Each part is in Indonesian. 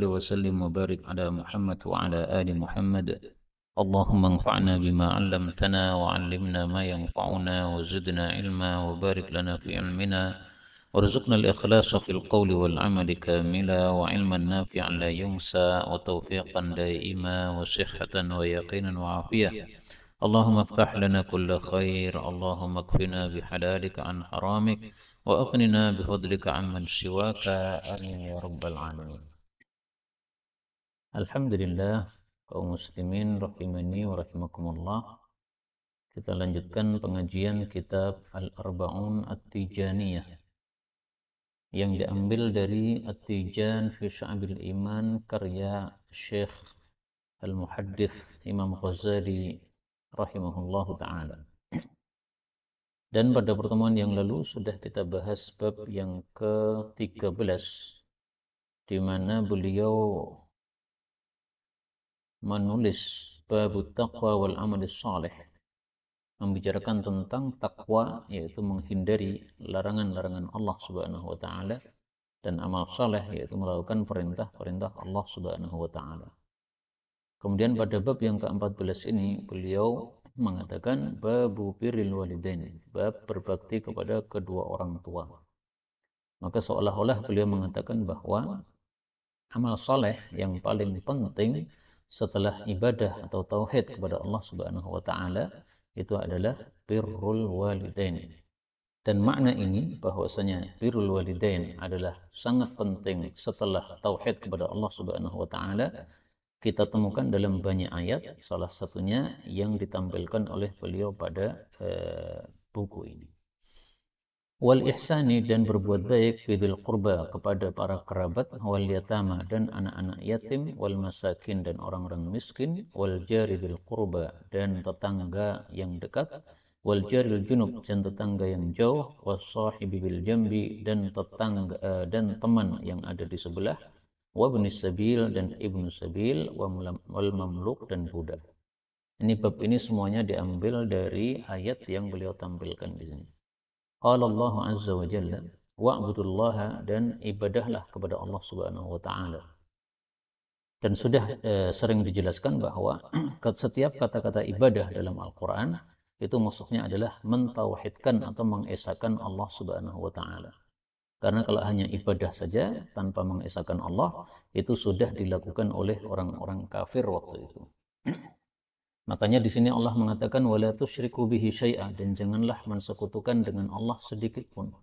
وسلم وبارك على محمد وعلى آل محمد. اللهم انفعنا بما علمتنا وعلمنا ما ينفعنا وزدنا علما وبارك لنا في علمنا وارزقنا الإخلاص في القول والعمل كاملا وعلما نافعا لا ينسى وتوفيقا دائما وصحة ويقينا وعافية. اللهم افتح لنا كل خير، اللهم اكفنا بحلالك عن حرامك وأغننا بفضلك عمن سواك، آمين يا رب العالمين. Alhamdulillah, kaum muslimin rahimani wa rahimakumullah. Kita lanjutkan pengajian kitab Al-Arba'un At-Tijaniyah yang diambil dari At-Tijan fi Sya'bil Iman karya Syekh Al-Muhaddits Imam Ghazali rahimahullahu ta'ala. Dan pada pertemuan yang lalu sudah kita bahas bab yang ke-13 di mana beliau menulis bab taqwa wal amal salih, membicarakan tentang takwa, yaitu menghindari larangan-larangan Allah Subhanahu wa taala, dan amal saleh yaitu melakukan perintah-perintah Allah Subhanahu wa taala. Kemudian pada bab yang ke-14 ini beliau mengatakan babu birril walidain, bab berbakti kepada kedua orang tua. Maka seolah-olah beliau mengatakan bahwa amal saleh yang paling penting setelah ibadah atau tauhid kepada Allah Subhanahu wa taala itu adalah birrul walidain. Dan makna ini bahwasanya birrul walidain adalah sangat penting setelah tauhid kepada Allah Subhanahu wa taala kita temukan dalam banyak ayat, salah satunya yang ditampilkan oleh beliau pada buku ini. Wal ihsani, dan berbuat baik bidzil qurba, kepada para kerabat, wal yatama, dan anak-anak yatim, wal masakin, dan orang-orang miskin, wal jari dzil qurba, dan tetangga yang dekat, wal jaril junub, dan tetangga yang jauh, was sahibi bil jambi, dan tetangga dan teman yang ada di sebelah, wa ibnis sabil, dan ibnu sabil, wal mamluk, dan budak. Ini bab ini semuanya diambil dari ayat yang beliau tampilkan di sini. Qala Allah azza wa jalla wa'budullaha, dan ibadahlah kepada Allah Subhanahu wa taala. Dan sudah sering dijelaskan bahwa setiap kata-kata ibadah dalam Al-Qur'an itu maksudnya adalah mentauhidkan atau mengesahkan Allah Subhanahu wa taala. Karena kalau hanya ibadah saja tanpa mengesahkan Allah, itu sudah dilakukan oleh orang-orang kafir waktu itu. Makanya di sini Allah mengatakan wala tusyriku bihi syai'a, dan janganlah mensekutukan dengan Allah sedikit pun.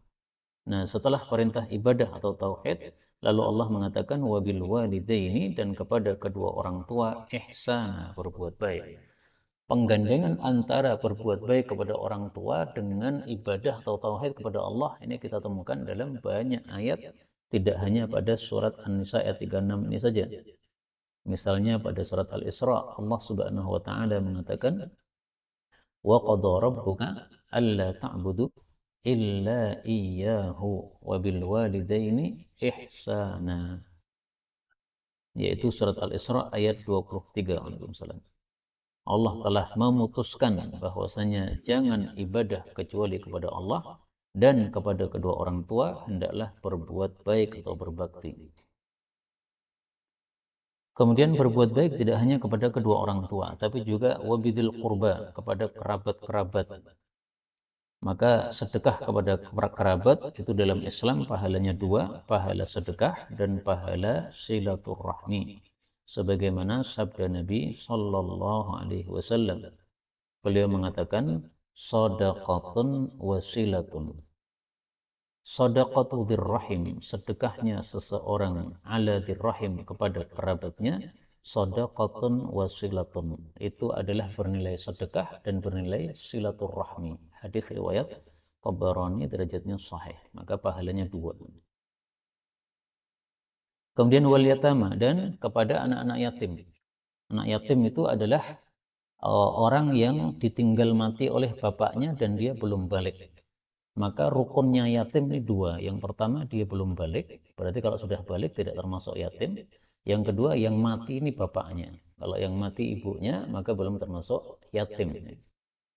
Nah, setelah perintah ibadah atau tauhid, lalu Allah mengatakan wabil walidaini, dan kepada kedua orang tua ihsana, berbuat baik. Penggandengan antara berbuat baik kepada orang tua dengan ibadah atau tauhid kepada Allah ini kita temukan dalam banyak ayat, tidak hanya pada surat An-Nisa ayat 36 ini saja. Misalnya pada surat Al-Isra, Allah Subhanahu wa taala mengatakan wa qada rabbuka alla ta'budu illa iyyahu wa bil walidaini ihsana, yaitu surat Al-Isra ayat 23. Waalaikumsalam. Allah telah memutuskan bahwasanya jangan ibadah kecuali kepada Allah, dan kepada kedua orang tua hendaklah berbuat baik atau berbakti. Kemudian berbuat baik tidak hanya kepada kedua orang tua, tapi juga wabidzil qurba, kepada kerabat-kerabat. Maka sedekah kepada kerabat itu dalam Islam pahalanya dua, pahala sedekah dan pahala silaturahmi. Sebagaimana sabda Nabi sallallahu alaihi wasallam. Beliau mengatakan shadaqatun wasilatun. Shadaqatu dzirrahim, sedekahnya seseorang ala dzirrahim, kepada kerabatnya, shadaqatun wasilatun, itu adalah bernilai sedekah dan bernilai silaturahmi. Hadis riwayat Tabarani, derajatnya sahih, maka pahalanya dua. Kemudian wal yatama, dan kepada anak-anak yatim. Anak yatim itu adalah orang yang ditinggal mati oleh bapaknya dan dia belum balik. Maka rukunnya yatim ini dua. Yang pertama, dia belum balik, berarti kalau sudah balik tidak termasuk yatim. Yang kedua, yang mati ini bapaknya. Kalau yang mati ibunya, maka belum termasuk yatim.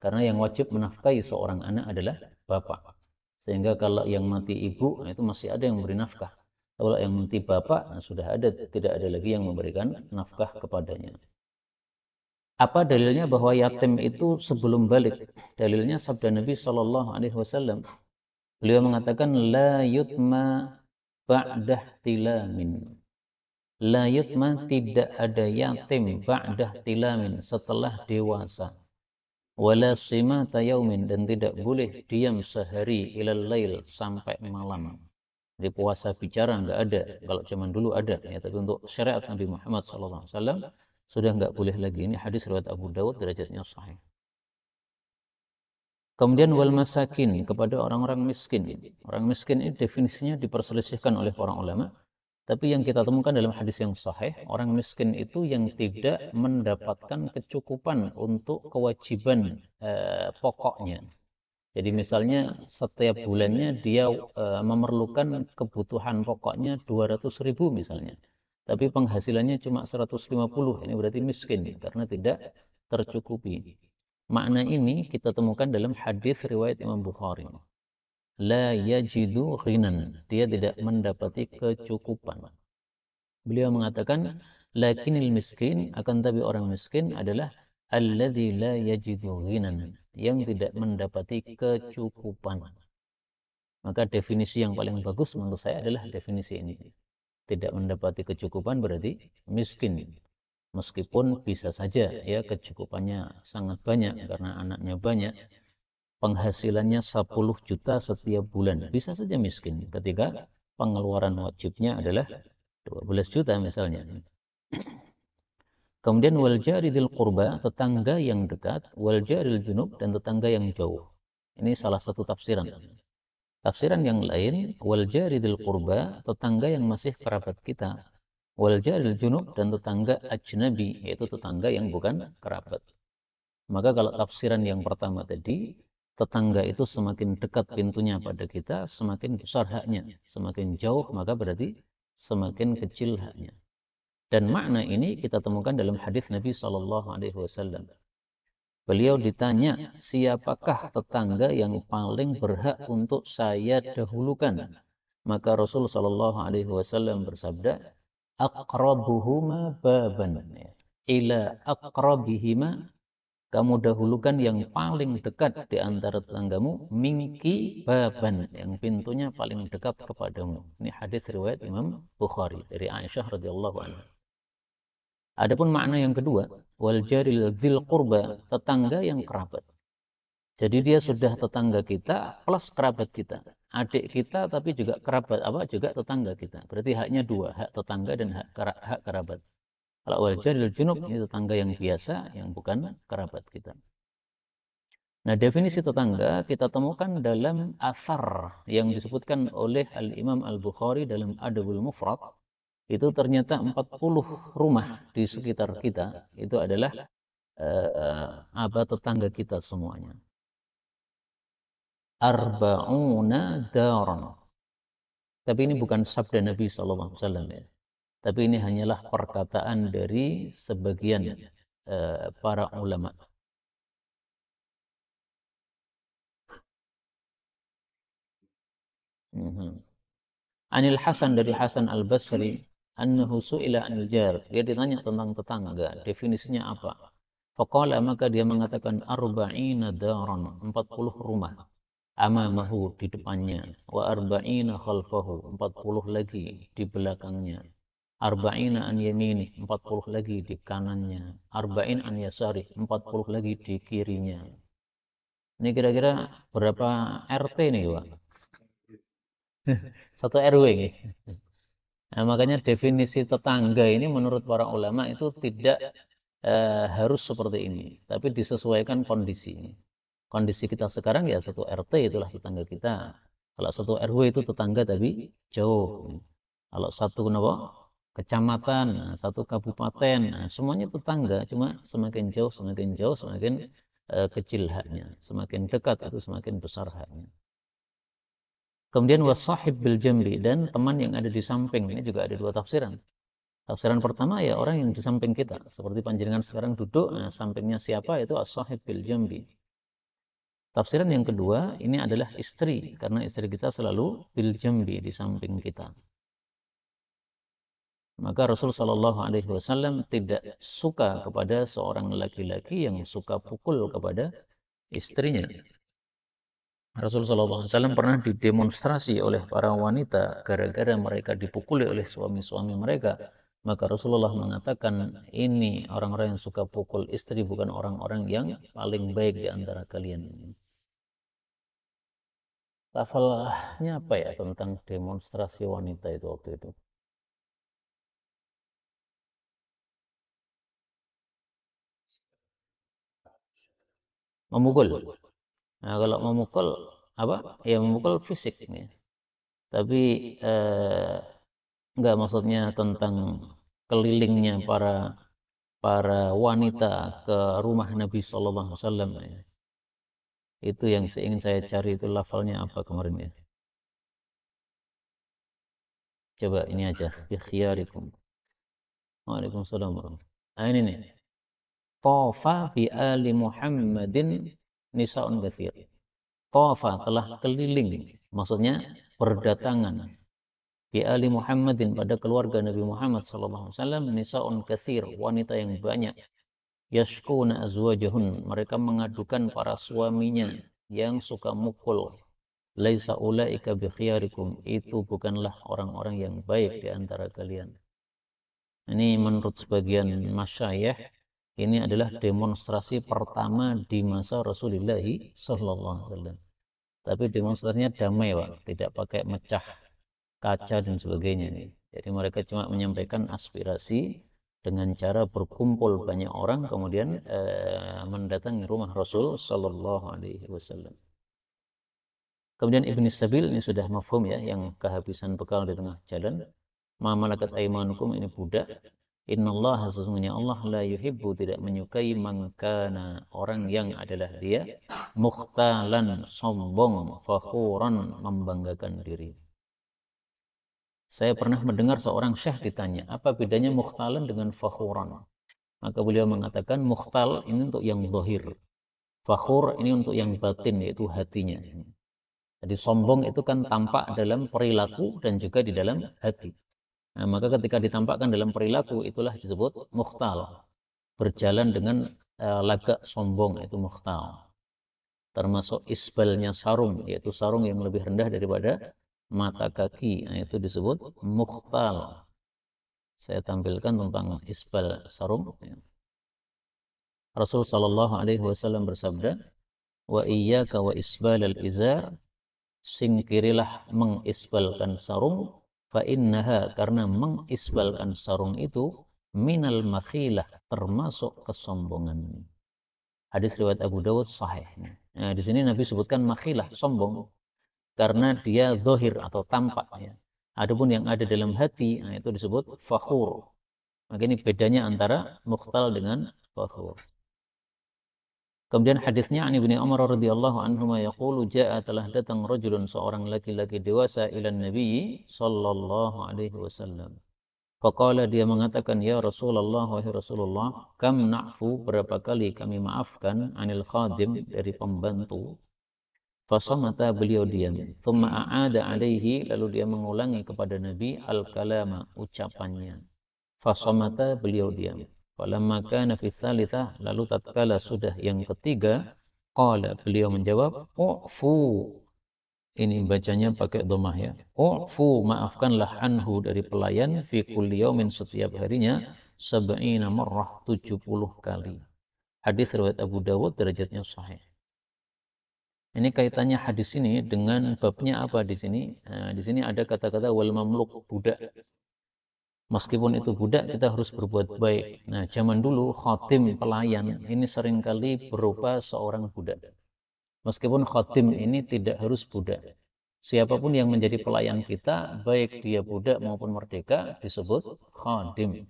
Karena yang wajib menafkahi seorang anak adalah bapak. Sehingga kalau yang mati ibu, itu masih ada yang memberi nafkah. Kalau yang mati bapak, sudah ada, tidak ada lagi yang memberikan nafkah kepadanya. Apa dalilnya bahwa yatim itu sebelum balik? Dalilnya sabda Nabi Shallallahu Alaihi Wasallam. Beliau mengatakan, la yutma ba'dah tilamin. La yutma, tidak ada yatim ba'dah tilamin, setelah dewasa. Wala simata yaumin, dan tidak boleh diam sehari ilal lail, sampai malam. Di puasa bicara nggak ada. Kalau zaman dulu ada, ya, tapi untuk syariat Nabi Muhammad SAW sudah nggak boleh lagi. Ini hadis riwayat Abu Dawud, derajatnya sahih. Kemudian wal masakin, kepada orang-orang miskin. Orang miskin ini definisinya diperselisihkan oleh para ulama. Tapi yang kita temukan dalam hadis yang sahih, orang miskin itu yang tidak mendapatkan kecukupan untuk kewajiban pokoknya. Jadi misalnya setiap bulannya dia memerlukan kebutuhan pokoknya 200.000 misalnya. Tapi penghasilannya cuma 150, ini berarti miskin karena tidak tercukupi. Makna ini kita temukan dalam hadis riwayat Imam Bukhari. La yajidu ghinan, dia tidak mendapati kecukupan. Beliau mengatakan, lakinil miskin, akan tapi orang miskin adalah alladzi la yajidu ghinan, yang tidak mendapati kecukupan. Maka definisi yang paling bagus menurut saya adalah definisi ini. Tidak mendapati kecukupan berarti miskin. Meskipun bisa saja ya kecukupannya sangat banyak karena anaknya banyak, penghasilannya 10 juta setiap bulan, bisa saja miskin ketika pengeluaran wajibnya adalah 12 juta misalnya. Kemudian wal jaridil qurba, tetangga yang dekat, wal jaril junub, dan tetangga yang jauh. Ini salah satu tafsiran. Tafsiran yang lain, wal jaridil qurba, tetangga yang masih kerabat kita, wal jaril junub, dan tetangga ajnabi, yaitu tetangga yang bukan kerabat. Maka kalau tafsiran yang pertama tadi, tetangga itu semakin dekat pintunya pada kita, semakin besar haknya. Semakin jauh, maka berarti semakin kecil haknya. Dan makna ini kita temukan dalam hadis Nabi Shallallahu Alaihi Wasallam. Beliau ditanya, siapakah tetangga yang paling berhak untuk saya dahulukan? Maka Rasul Shallallahu Alaihi Wasallam bersabda, aqrabuhuma baban, ila aqrabihima, kamu dahulukan yang paling dekat di antara tetanggamu, minki baban, yang pintunya paling dekat kepadamu. Ini hadis riwayat Imam Bukhari dari Aisyah radhiyallahu anha. Adapun makna yang kedua, wal jaril dzil qurba, tetangga yang kerabat. Jadi dia sudah tetangga kita plus kerabat kita. Adik kita tapi juga kerabat, juga tetangga kita. Berarti haknya dua, hak tetangga dan hak kerabat. Kalau wal jaril junub, ini tetangga yang biasa, yang bukan kerabat kita. Nah, definisi tetangga kita temukan dalam asar yang disebutkan oleh Al-Imam Al-Bukhari dalam Adabul Mufrad. Itu ternyata 40 rumah di sekitar kita itu adalah tetangga kita semuanya. Arba'una daran. Tapi ini bukan sabda Nabi SAW ya. Tapi ini hanyalah perkataan dari sebagian para ulama. Anil Hasan, dari Hasan Al-Basri, annahu su'ila anil jar, dia ditanya tentang tetangga, definisinya apa? Faqala, maka dia mengatakan arba'ina daran, 40 rumah, amamahu, di depannya, wa arba'ina khalfahu, 40 lagi di belakangnya, arba'ina an yamini, 40 lagi di kanannya, arba'in an yasari, 40 lagi di kirinya. Ini kira-kira berapa RT nih, Pak? Satu RW nih. Nah, makanya definisi tetangga ini menurut para ulama itu tidak harus seperti ini, tapi disesuaikan kondisi. Kondisi kita sekarang ya satu RT itulah tetangga kita. Kalau satu RW itu tetangga tapi jauh. Kalau satu kecamatan, satu kabupaten, semuanya tetangga, cuma semakin jauh semakin kecil haknya. Semakin dekat itu semakin besar haknya. Kemudian wasahib bil jambi, dan teman yang ada di samping. Ini juga ada dua tafsiran. Tafsiran pertama ya orang yang di samping kita, seperti panjenengan sekarang duduk, sampingnya siapa, itu as-sahib bil jambi. Tafsiran yang kedua, ini adalah istri, karena istri kita selalu bil jambi, di samping kita. Maka Rasul Shallallahu Alaihi Wasallam tidak suka kepada seorang laki-laki yang suka pukul kepada istrinya. Rasul Shallallahu Alaihi Wasallam pernah didemonstrasi oleh para wanita gara-gara mereka dipukuli oleh suami-suami mereka. Maka Rasulullah mengatakan, ini orang-orang yang suka pukul istri bukan orang-orang yang paling baik di antara kalian. Lafalnya apa ya tentang demonstrasi wanita itu waktu itu? Memukul. Nah, kalau memukul apa? Ya memukul fisik ya. Tapi enggak, maksudnya tentang kelilingnya para wanita ke rumah Nabi Sallallahu Alaihi Wasallam ya. Itu yang ingin saya cari, itu lafalnya apa kemarin ya? Coba ini aja, bi khiyarikum. Waalaikumsalam warahmatullahi. Nah, ini nih. Tafa bi ali Muhammadin nisaun katsir. Tafa telah keliling, maksudnya berdatangan. Bi ali Muhammadin pada keluarga Nabi Muhammad sallallahu alaihi wasallam nisaun katsir, wanita yang banyak. Yashkuna azwajahun, mereka mengadukan para suaminya yang suka mukul. Laisa ulaika bi khiyarikum, itu bukanlah orang-orang yang baik di antara kalian. Ini menurut sebagian masyayikh, ini adalah demonstrasi pertama di masa Rasulullah sallallahu alaihi wasallam. Tapi demonstrasinya damai, Pak, tidak pakai mecah kaca dan sebagainya nih. Jadi mereka cuma menyampaikan aspirasi dengan cara berkumpul banyak orang kemudian mendatangi rumah Rasul sallallahu alaihi wasallam. Kemudian Ibnu Sabil ini sudah mafhum ya, yang kehabisan bekal di tengah jalan. Ma malakat aimanukum, ini budak. Innallaha, sesungguhnya Allah, la yuhibbu, tidak menyukai, mangkana, orang yang adalah dia mukhtalan, sombong, fakhuran, membanggakan diri. Saya pernah mendengar seorang syekh ditanya, apa bedanya mukhtalan dengan fakhuran? Maka beliau mengatakan, mukhtal ini untuk yang zahir, fakhur ini untuk yang batin, yaitu hatinya. Jadi sombong itu kan tampak dalam perilaku dan juga di dalam hati. Nah, maka ketika ditampakkan dalam perilaku, itulah disebut mukhtal. Berjalan dengan lagak sombong, itu mukhtal. Termasuk isbalnya sarung, yaitu sarung yang lebih rendah daripada mata kaki, nah, itu disebut mukhtal. Saya tampilkan tentang isbal sarung. Rasul sallallahu alaihi wasallam bersabda, wa iyyaka wa isbalal izar, singkirilah mengisbalkan sarung, fa innaha, karena mengisbalkan sarung itu minal makhilah, termasuk kesombongan. Hadis riwayat Abu Dawud sahih. Nah, di sini Nabi sebutkan makhilah, sombong, karena dia zahir atau tampak ya. Adapun yang ada dalam hati, nah, itu disebut fakhur. Maka ini bedanya antara mukhtal dengan fakhur. Kemudian hadisnya an Ibnu Umar radhiyallahu anhu yaqulu, jaa, telah datang rajulun, seorang laki-laki dewasa, ila Nabi sallallahu alaihi wasallam. Faqala, dia mengatakan, ya Rasulullah, wahai Rasulullah, kam na'fu, berapa kali kami maafkan, anil khadim, dari pembantu. Fasamata, beliau diam. Thumma a'ada alaihi, lalu dia mengulangi kepada Nabi al-kalama, ucapannya. Fasamata, beliau diam. Falamma kana fi tsalitsah, lalu tatkala sudah yang ketiga, qala, beliau menjawab, u'fu. Ini bacanya pakai dhammah ya. U'fu, maafkanlah, anhu, dari pelayan, fi kulli yaumin, setiap harinya, 70 marrah, 70 kali. Hadis riwayat Abu Dawud, derajatnya sahih. Ini kaitannya hadis ini dengan babnya apa di sini? Nah, di sini ada kata-kata wal mamluk, budak. Meskipun itu budak, kita harus berbuat baik. Nah, zaman dulu khatim, pelayan, ini seringkali berupa seorang budak. Meskipun khatim ini tidak harus budak. Siapapun yang menjadi pelayan kita, baik dia budak maupun merdeka, disebut khadim.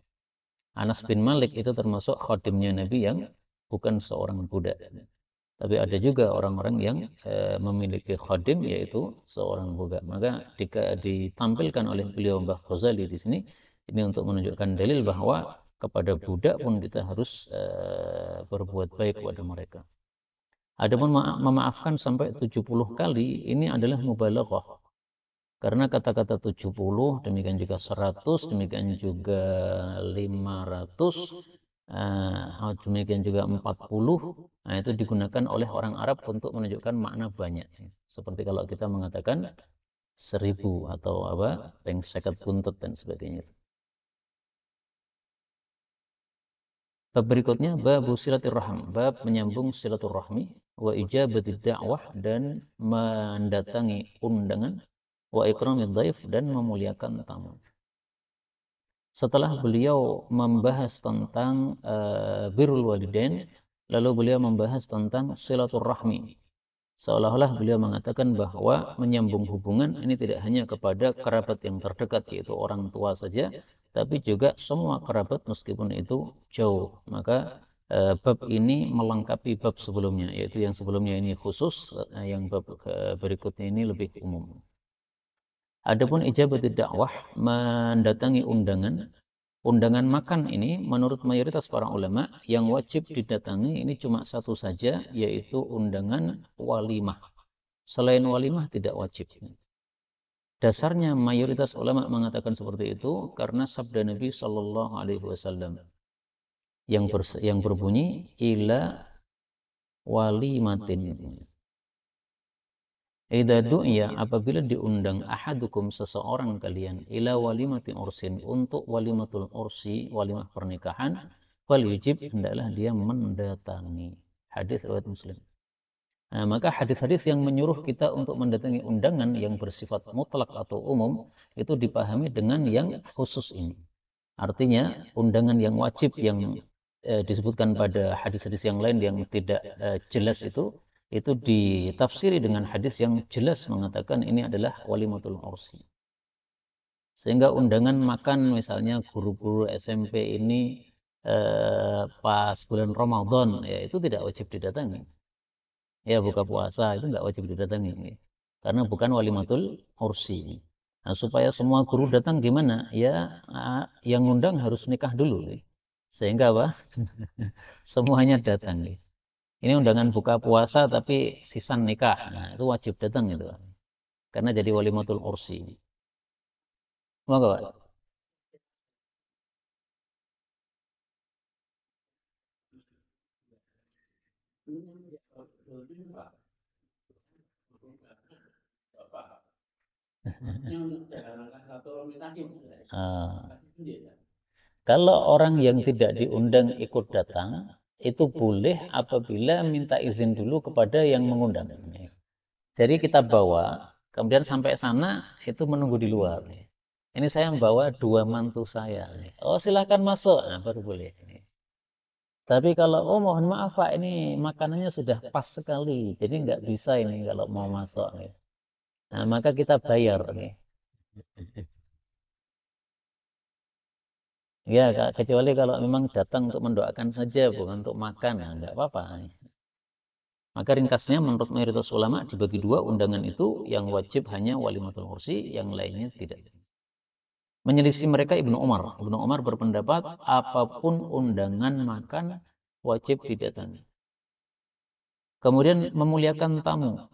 Anas bin Malik itu termasuk khadimnya Nabi yang bukan seorang budak. Tapi ada juga orang-orang yang memiliki khadim, yaitu seorang budak. Maka ditampilkan oleh beliau Mbah Ghazali di sini, ini untuk menunjukkan dalil bahwa kepada budak pun kita harus berbuat baik kepada mereka. Adapun memaafkan sampai 70 kali, ini adalah mubalaghah. Karena kata-kata 70, demikian juga 100, demikian juga 500, demikian juga 40, nah itu digunakan oleh orang Arab untuk menunjukkan makna banyak. Seperti kalau kita mengatakan 1000 atau apa, peng seket buntut dan sebagainya. Bab berikutnya bab silaturahim, bab menyambung silaturahmi, wa ijabati da'wah dan mendatangi undangan, wa ikramid dhaif dan memuliakan tamu. Setelah beliau membahas tentang birrul walidain, lalu beliau membahas tentang silaturahmi. Seolah-olah beliau mengatakan bahwa menyambung hubungan ini tidak hanya kepada kerabat yang terdekat, yaitu orang tua saja, tapi juga semua kerabat meskipun itu jauh. Maka bab ini melengkapi bab sebelumnya, yaitu yang sebelumnya ini khusus, yang bab berikutnya ini lebih umum. Adapun ijabat dakwah, mendatangi undangan, undangan makan ini menurut mayoritas para ulama yang wajib didatangi ini cuma satu saja, yaitu undangan walimah. Selain walimah tidak wajib. Dasarnya mayoritas ulama mengatakan seperti itu karena sabda Nabi Shallallahu Alaihi Wasallam yang berbunyi ila walimatin. Idza du'iya, apabila diundang ahadukum seseorang kalian ila walimati ursin, untuk walimatul ursi, walimah pernikahan, fal yujib, hendaklah dia mendatangi. Hadis riwayat Muslim. Nah, maka hadis-hadis yang menyuruh kita untuk mendatangi undangan yang bersifat mutlak atau umum itu dipahami dengan yang khusus ini. Artinya undangan yang wajib yang disebutkan pada hadis-hadis yang lain yang tidak jelas itu ditafsiri dengan hadis yang jelas mengatakan ini adalah walimatul ursi. Sehingga undangan makan misalnya guru-guru SMP ini pas bulan Ramadan, ya itu tidak wajib didatangi. Ya buka puasa itu nggak wajib didatangi, karena bukan walimatul ursi. Nah, supaya semua guru datang gimana? Ya yang undang harus nikah dulu, sehingga apa? Semuanya datang. Ini undangan buka puasa tapi sisan nikah. Nah, itu wajib datang itu. Karena jadi walimatul ursi. Monggo, Pak. Ah, kalau orang yang tidak diundang ikut datang, itu boleh apabila minta izin dulu kepada yang mengundang. Jadi kita bawa, kemudian sampai sana itu menunggu di luar. Ini saya membawa 2 mantu saya. Oh silahkan masuk, nah, baru boleh. Tapi kalau oh mohon maaf Pak, ini makanannya sudah pas sekali, jadi nggak bisa ini kalau mau masuk. Nah maka kita bayar nih. Ya kecuali kalau memang datang untuk mendoakan saja, bukan untuk makan, nah, nggak apa-apa. Maka ringkasnya menurut mayoritas ulama dibagi dua, undangan itu yang wajib hanya walimatul ursi, yang lainnya tidak. Menyelisih mereka Ibnu Umar. Ibnu Umar berpendapat apapun undangan makan wajib didatangi. Kemudian memuliakan tamu.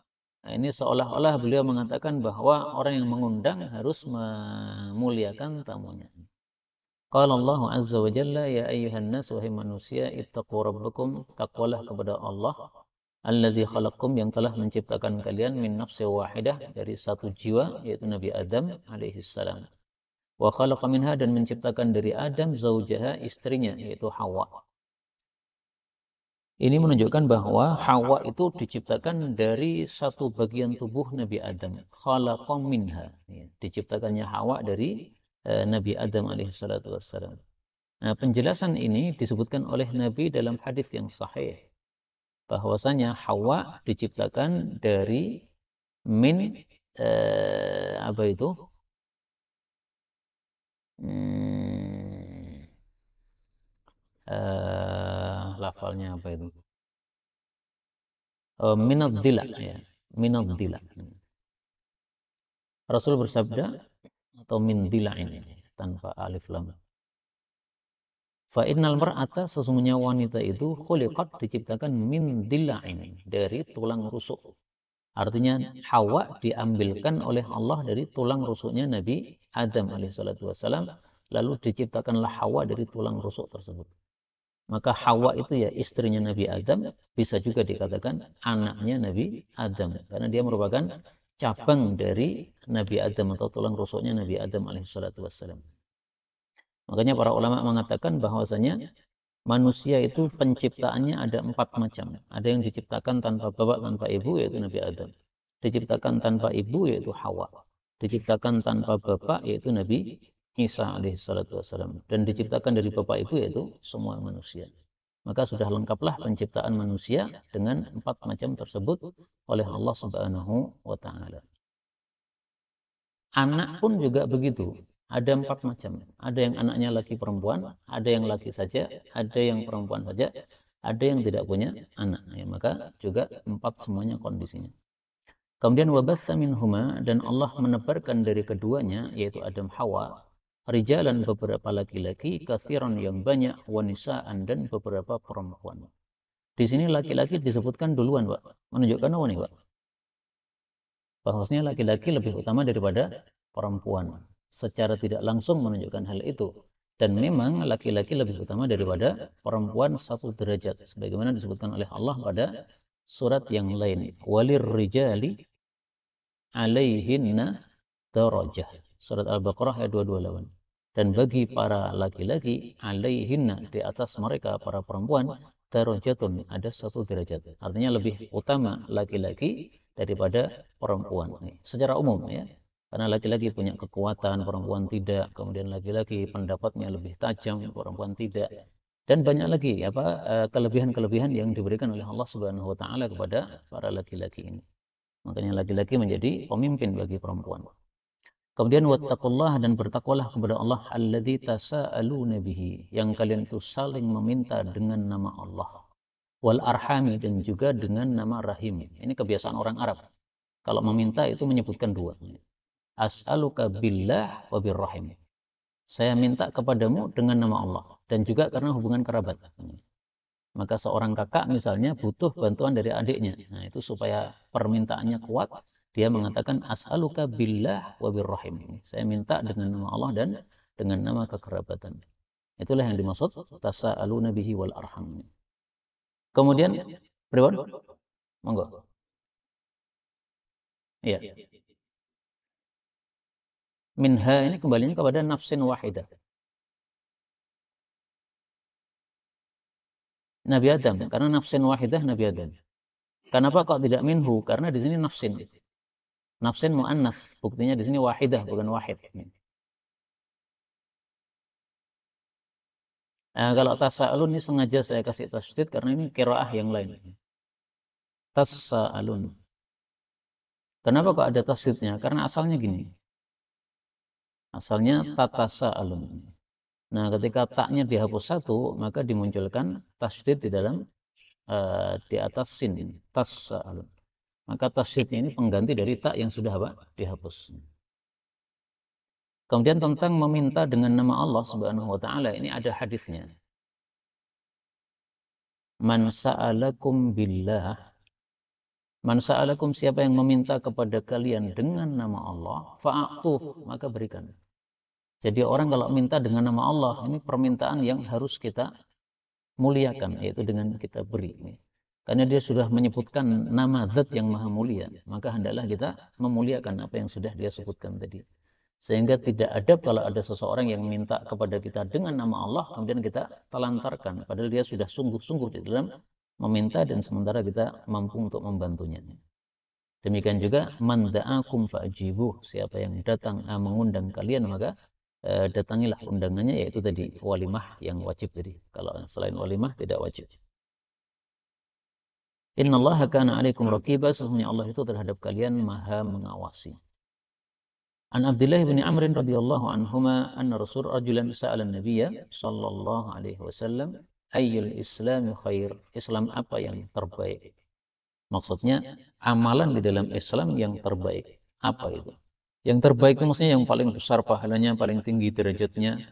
Nah, ini seolah-olah beliau mengatakan bahwa orang yang mengundang harus memuliakan tamunya. Qala Allah Azza wa Jalla, ya ayyuhan nas, wahai manusia, ittaqu rabbakum, takwalah kepada Allah, alladzi khalaqakum, yang telah menciptakan kalian min nafsin wahidah, dari satu jiwa, yaitu Nabi Adam alaihi salam. Wa khalaqa minha, dan menciptakan dari Adam zaujaha, istrinya, yaitu Hawa. Ini menunjukkan bahwa Hawa itu diciptakan dari satu bagian tubuh Nabi Adam. Khalaqa minha. Diciptakannya Hawa dari Nabi Adam alaihissalatu wassalam. Nah, penjelasan ini disebutkan oleh Nabi dalam hadis yang sahih. Bahwasanya Hawa diciptakan dari min apa itu? Lafalnya apa itu? Minad dila, ya. Minad dila. Rasul bersabda, atau min dila'in, tanpa alif lam. Fa innal mar'ata, sesungguhnya wanita itu khuliqat, diciptakan min dila'in, dari tulang rusuk. Artinya Hawa diambilkan oleh Allah dari tulang rusuknya Nabi Adam alaihissalatu wassalam, lalu diciptakanlah Hawa dari tulang rusuk tersebut. Maka Hawa itu ya istrinya Nabi Adam, bisa juga dikatakan anaknya Nabi Adam, karena dia merupakan cabang dari Nabi Adam atau tulang rusuknya Nabi Adam alaihissalatu wassalam. Makanya para ulama mengatakan bahwasanya manusia itu penciptaannya ada 4 macam. Ada yang diciptakan tanpa bapak, tanpa ibu, yaitu Nabi Adam. Diciptakan tanpa ibu, yaitu Hawa. Diciptakan tanpa bapak, yaitu Nabi Isa alaihissalatu wassalam. Dan diciptakan dari bapak ibu, yaitu semua manusia. Maka sudah lengkaplah penciptaan manusia dengan 4 macam tersebut oleh Allah Subhanahu wa Ta'ala. Anak pun juga begitu. Ada 4 macam. Ada yang anaknya laki perempuan, ada yang laki saja, ada yang perempuan saja, ada yang tidak punya anak. Ya, maka juga 4 semuanya kondisinya. Kemudian wabassa minhuma, dan Allah menebarkan dari keduanya, yaitu Adam Hawa, rijalan beberapa laki-laki, katsiran yang banyak, wanisaan dan beberapa perempuan. Di sini laki-laki disebutkan duluan, Pak. Menunjukkan apa nih, Pak? Bahwasanya laki-laki lebih utama daripada perempuan. Secara tidak langsung menunjukkan hal itu. Dan memang laki-laki lebih utama daripada perempuan 1 derajat. Sebagaimana disebutkan oleh Allah pada surat yang lain. Walir rijali alaihinna darajah. Surat Al-Baqarah ayat 228. Dan bagi para laki-laki alaihinna, di atas mereka para perempuan, darajatun, ada 1 derajat. Artinya lebih utama laki-laki daripada perempuan. Secara umum ya. Karena laki-laki punya kekuatan, perempuan tidak. Kemudian laki-laki pendapatnya lebih tajam, perempuan tidak. Dan banyak lagi kelebihan-kelebihan yang diberikan oleh Allah Subhanahu wa Ta'ala kepada para laki-laki ini. Makanya laki-laki menjadi pemimpin bagi perempuan. Kemudian wattaqullah, dan bertakwalah kepada Allah alladzi tasaaluna bihi, yang kalian itu saling meminta dengan nama Allah. Wal arhami, dan juga dengan nama rahim. Ini kebiasaan orang Arab. Kalau meminta itu menyebutkan 2. As'aluka billah wa birrahim. Saya minta kepadamu dengan nama Allah, dan juga karena hubungan kerabat. Maka seorang kakak misalnya butuh bantuan dari adiknya. Nah, itu supaya permintaannya kuat, dia mengatakan as'aluka billah wa birrahim. Saya minta dengan nama Allah dan dengan nama kekerabatan. Itulah yang dimaksud tasa'aluna bihi wal arham. Kemudian pripun? Monggo. Iya. Minha ini kembalinya kepada nafsin wahidah. Nabi Adam, karena nafsin wahidah Nabi Adam. Kenapa kok tidak minhu? Karena di sini nafsin. Nafsin muannas, buktinya di sini wahidah bukan wahid. Nah, kalau tasa'alun ini sengaja saya kasih tasydid karena ini qiraah yang lain. Tasa'alun. Kenapa kok ada tasydidnya? Karena asalnya gini. Asalnya tatasa'alun. Nah, ketika taknya dihapus 1, maka dimunculkan tasydid di dalam di atas sin. Tasa'alun. Maka tasydid ini pengganti dari tak yang sudah dihapus. Kemudian tentang meminta dengan nama Allah Subhanahu wa Ta'ala, ini ada hadisnya. Man sa'alakum billah. Man sa'alakum, siapa yang meminta kepada kalian dengan nama Allah, fa'atuh, maka berikan. Jadi orang kalau minta dengan nama Allah, ini permintaan yang harus kita muliakan, yaitu dengan kita beri. Karena dia sudah menyebutkan nama zat yang maha mulia, maka hendaklah kita memuliakan apa yang sudah dia sebutkan tadi. Sehingga tidak adab kalau ada seseorang yang minta kepada kita dengan nama Allah, kemudian kita telantarkan, padahal dia sudah sungguh-sungguh di dalam meminta dan sementara kita mampu untuk membantunya. Demikian juga man da'akum fa'ajibuh, siapa yang datang mengundang kalian, maka datangilah undangannya, yaitu tadi walimah yang wajib tadi. Kalau selain walimah tidak wajib. Innallaha kana 'alaikum raqiba, sesungguhnya Allah itu terhadap kalian maha mengawasi. An Abdullah bin Amr radhiyallahu anhuma anna Rasul rajulan sa'ala an-nabiyya sallallahu alaihi wasallam ayyul islami khair, Islam apa yang terbaik? Maksudnya amalan di dalam Islam yang terbaik apa itu? Yang terbaik itu maksudnya yang paling besar pahalanya, paling tinggi derajatnya.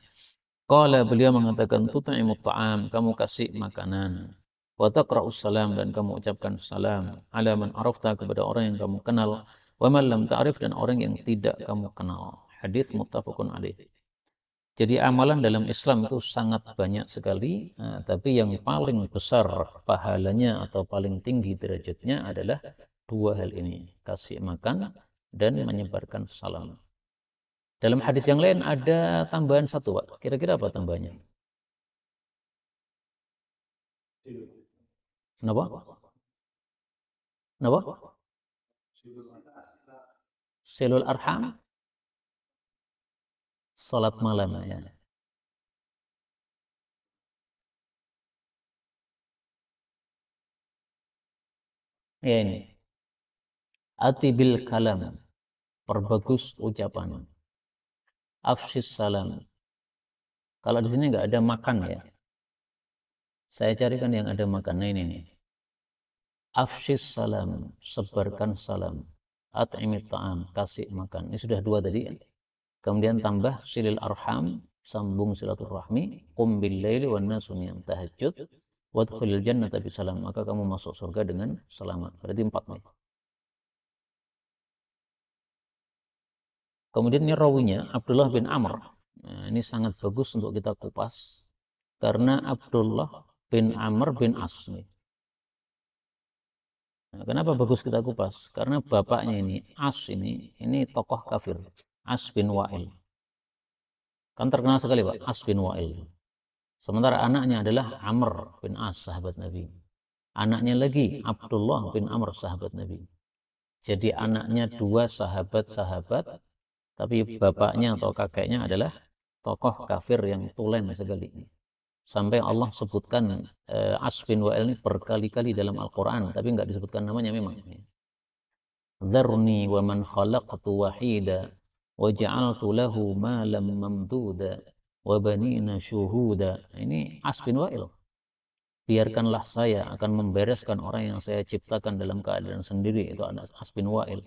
Qala, beliau mengatakan tut'imut ta'am, kamu kasih makanan. wa taqra'us salam, dan kamu ucapkan salam, ala man arafta, kepada orang yang kamu kenal, wa man lam ta'rif, dan orang yang tidak kamu kenal. Hadis muttafaqun alaih. Jadi amalan dalam Islam itu sangat banyak sekali, tapi yang paling besar pahalanya atau paling tinggi derajatnya adalah dua hal ini, kasih makan dan menyebarkan salam. Dalam hadis yang lain ada tambahan satu, Pak. Kira-kira apa tambahannya? Kenapa? Kenapa? Silul arham, salat malam ya. Ya ini. Atibil kalam, perbagus ucapan. Afshis salam. Kalau di sini nggak ada makan ya. Saya carikan yang ada makan. Nah ini nih. Afshis salam, sebarkan salam. At'imit ta'am, kasih makan. Ini sudah dua tadi. Kemudian tambah silil arham, sambung silaturahmi. Qum bil laili wan nasu niyam, tahajud. Wadkhulil jannata bisalam, maka kamu masuk surga dengan selamat. Berarti 4 nih. Kemudian ini rawinya Abdullah bin Amr. Nah, ini sangat bagus untuk kita kupas karena Abdullah bin Amr bin As nih. Nah, kenapa bagus kita kupas? Karena bapaknya ini As ini tokoh kafir, As bin Wa'il. Kan terkenal sekali Pak, As bin Wa'il. Sementara anaknya adalah Amr bin As, sahabat Nabi. Anaknya lagi Abdullah bin Amr, sahabat Nabi. Jadi anaknya dua sahabat-sahabat, tapi bapaknya atau kakeknya adalah tokoh kafir yang tulen sekali. Sampai Allah sebutkan As bin Wa'il ini berkali-kali dalam Al-Quran, tapi nggak disebutkan namanya memang. Dzarni wa man khalaqtu wahida wa ja'altu lahu malam mamduda wa banina syuhuda. Ini As bin Wa'il. Biarkanlah saya akan membereskan orang yang saya ciptakan dalam keadaan sendiri, itu As bin Wa'il.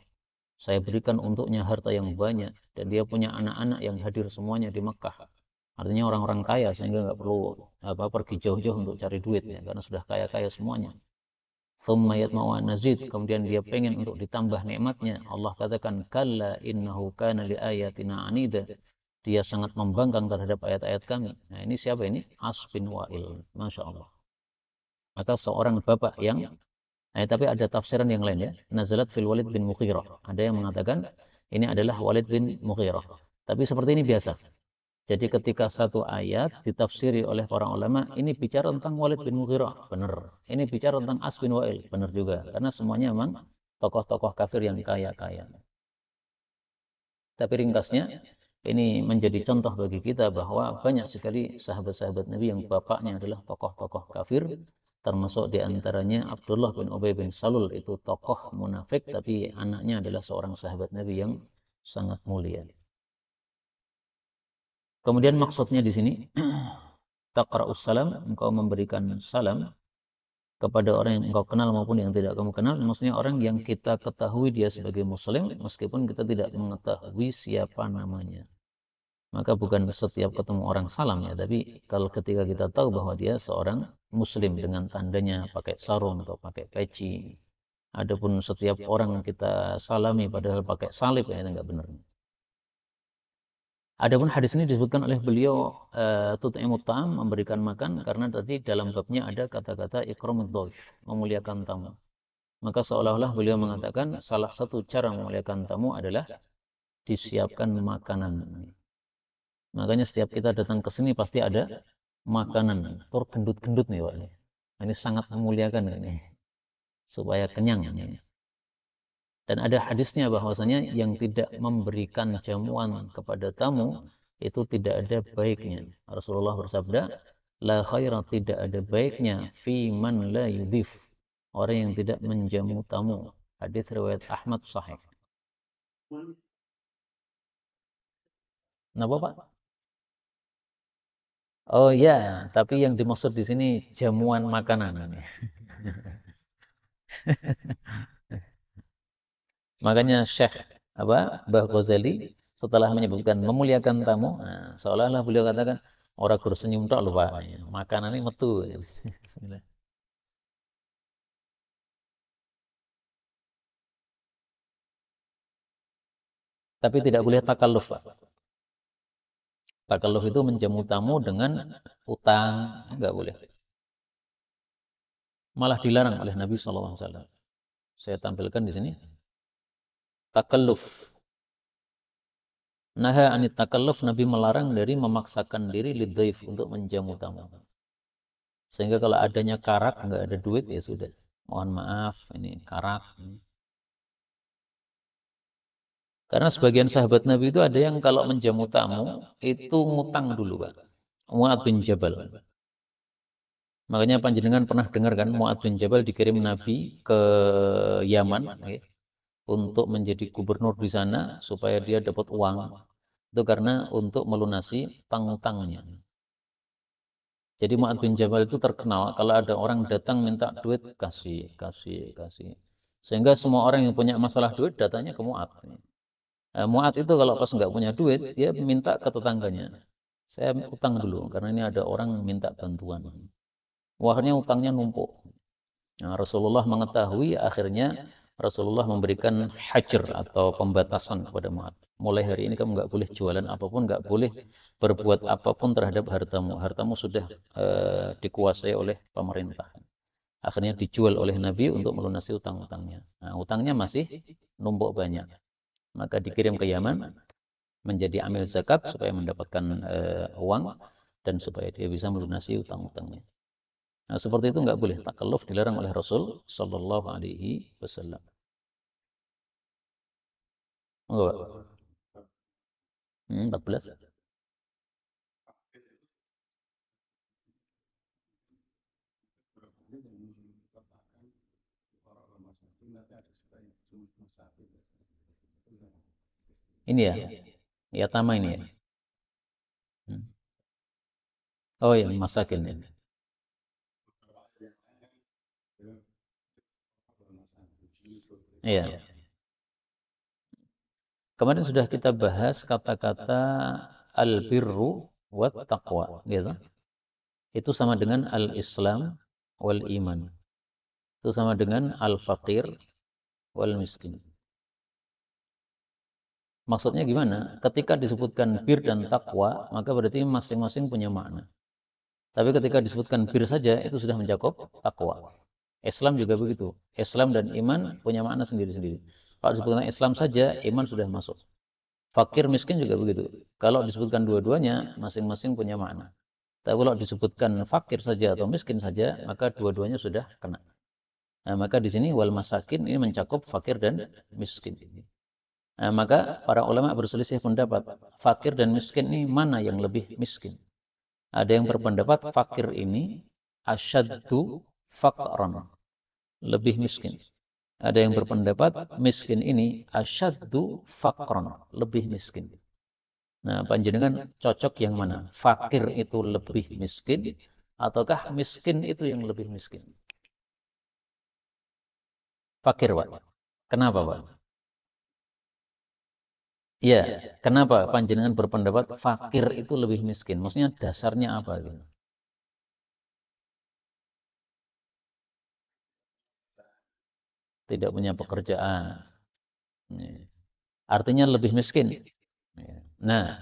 Saya berikan untuknya harta yang banyak, dan dia punya anak-anak yang hadir semuanya di Mekah. Artinya orang-orang kaya, sehingga nggak perlu pergi jauh-jauh untuk cari duit ya, karena sudah kaya-kaya semuanya. Thumma yatma'u an nazid, kemudian dia pengen untuk ditambah nikmatnya. Allah katakan, kalla innahu kana li ayatina anida. Dia sangat membangkang terhadap ayat-ayat kami. Nah, ini siapa ini? As bin Wa'il. Masya Allah. Maka seorang bapak yang tapi ada tafsiran yang lain ya. Nazalat fil Walid bin Mughirah. Ada yang mengatakan ini adalah Walid bin Mughirah. Tapi seperti ini biasa. Jadi ketika satu ayat ditafsiri oleh para ulama, ini bicara tentang Walid bin Mughirah, benar. Ini bicara tentang As bin Wa'il, benar juga. Karena semuanya memang tokoh-tokoh kafir yang kaya-kaya. Tapi ringkasnya, ini menjadi contoh bagi kita bahwa banyak sekali sahabat-sahabat Nabi yang bapaknya adalah tokoh-tokoh kafir, termasuk diantaranya Abdullah bin Ubay bin Salul, itu tokoh munafik, tapi anaknya adalah seorang sahabat Nabi yang sangat mulia. Kemudian maksudnya di sini, taqra'us salam, engkau memberikan salam kepada orang yang engkau kenal maupun yang tidak kamu kenal. Maksudnya orang yang kita ketahui dia sebagai muslim, meskipun kita tidak mengetahui siapa namanya. Maka bukan setiap ketemu orang salam ya, tapi kalau ketika kita tahu bahwa dia seorang muslim dengan tandanya pakai sarung atau pakai peci. Adapun setiap orang kita salami padahal pakai salib ya, itu enggak benar. Adapun hadis ini disebutkan oleh beliau tut'imut ta'am, memberikan makan, karena tadi dalam babnya ada kata-kata ikramud dhaif, memuliakan tamu. Maka seolah-olah beliau mengatakan salah satu cara memuliakan tamu adalah disiapkan makanan. Makanya setiap kita datang ke sini pasti ada makanan. Tur gendut-gendut nih Pak. Ini sangat memuliakan ini. Supaya kenyang ini. Dan ada hadisnya bahwasanya yang tidak memberikan jamuan kepada tamu itu tidak ada baiknya. Rasulullah bersabda, la khaira, tidak ada baiknya fi man la yudhif, orang yang tidak menjamu tamu. Hadis riwayat Ahmad sahih. Kenapa Pak? Oh ya, tapi yang dimaksud di sini jamuan makanan. Makanya Syekh Mbah Ghazali setelah menyebutkan memuliakan tamu, seolah-olah beliau katakan orang bersenyum tok lupa, makanan ini metu. Bismillah. Tapi tidak boleh takalluf, Pak. Takalluf itu menjamu tamu dengan utang, enggak boleh. Malah dilarang oleh Nabi SAW. Saya tampilkan di sini. Takalluf. Naha anit takalluf, Nabi melarang dari memaksakan diri lidhaif untuk menjamu tamu. Sehingga kalau adanya karak, enggak ada duit, ya sudah. Mohon maaf, ini karak. Karena sebagian sahabat Nabi itu ada yang kalau menjamu tamu, itu ngutang dulu, Pak. Mu'ad bin Jabal. Makanya panjenengan pernah dengar kan, Mu'ad bin Jabal dikirim Nabi ke Yaman, untuk menjadi gubernur di sana, supaya dia dapat uang. Itu karena untuk melunasi utang-utangnya. Jadi Mu'ad bin Jabal itu terkenal, kalau ada orang datang minta duit, kasih. Sehingga semua orang yang punya masalah duit, datanya ke Mu'ad. Mu'ad itu kalau pas nggak punya duit, dia minta ke tetangganya. Saya utang dulu, karena ini ada orang minta bantuan. Akhirnya utangnya numpuk. Nah, Rasulullah mengetahui, akhirnya Rasulullah memberikan hajar atau pembatasan kepada Mu'ad. Mulai hari ini kamu nggak boleh jualan apapun, nggak boleh berbuat apapun terhadap hartamu. Hartamu sudah dikuasai oleh pemerintah. Akhirnya dijual oleh Nabi untuk melunasi utang-utangnya. Nah, utangnya masih numpuk banyak. Maka dikirim ke Yaman menjadi amil zakat supaya mendapatkan uang dan supaya dia bisa melunasi utang-utangnya. Nah, seperti itu nggak boleh, takalluf, dilarang oleh Rasul Sallallahu Alaihi Wasallam. Enggak, 14. Ini ya, yatama ini ya. Hmm. Oh ya, masakin ini. Iya. Kemarin sudah kita bahas kata-kata al-birru wat taqwa, gitu. Itu sama dengan al-Islam wal iman. Itu sama dengan al-faqir wal miskin. Maksudnya gimana? Ketika disebutkan bir dan takwa, maka berarti masing-masing punya makna. Tapi ketika disebutkan bir saja, itu sudah mencakup takwa. Islam juga begitu. Islam dan iman punya makna sendiri-sendiri. Kalau disebutkan Islam saja, iman sudah masuk. Fakir miskin juga begitu. Kalau disebutkan dua-duanya, masing-masing punya makna. Tapi kalau disebutkan fakir saja atau miskin saja, maka dua-duanya sudah kena. Nah, maka di sini wal masakin ini mencakup fakir dan miskin. Nah, maka para ulama berselisih pendapat, fakir dan miskin ini mana yang lebih miskin? Ada yang berpendapat fakir ini asyaddu faqran, lebih miskin. Ada yang berpendapat miskin ini asyaddu faqran, lebih miskin. Nah, panjenengan cocok yang mana? Fakir itu lebih miskin ataukah miskin itu yang lebih miskin? Fakir, Pak. Kenapa, Pak? Ya, kenapa panjenengan berpendapat fakir itu lebih miskin? Maksudnya dasarnya apa gitu? Tidak punya pekerjaan. Artinya lebih miskin. Nah,